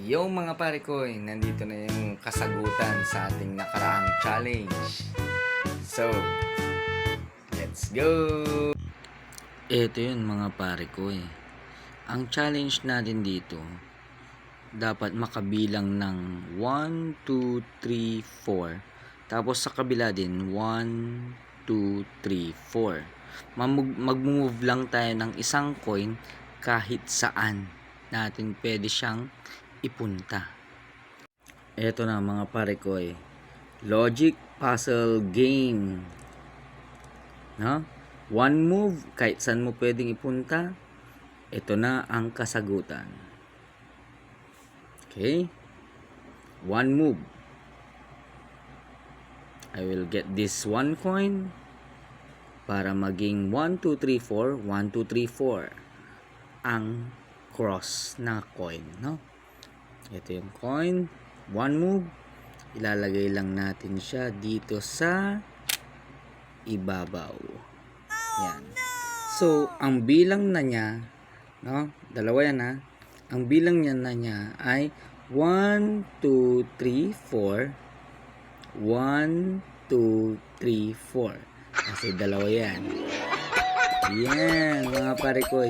Yo mga pare ko, nandito na yung kasagutan sa ating nakaraang challenge. So, let's go! Ito yun mga pare ko eh. Ang challenge natin dito, dapat makabilang ng 1, 2, 3, 4. Tapos sa kabila din, 1, 2, 3, 4. Mag-move lang tayo ng isang coin kahit saan natin pwede siyang ipunta. Eto na mga pare ko eh. Logic puzzle game. No? One move, kahit saan mo pwedeng ipunta. Ito na ang kasagutan. Okay? One move. I will get this one coin para maging 1, 2, 3, 4. 1, 2, 3, 4 ang cross na coin, no? Ito yung coin. One move. Ilalagay lang natin siya dito sa ibabaw. Yan. So, ang bilang na niya, no? Dalawa yan ha. Ang bilang niya na niya ay 1, 2, 3, 4. 1, 2, 3, 4. Kasi dalawa yan. Yan, mga pare ko.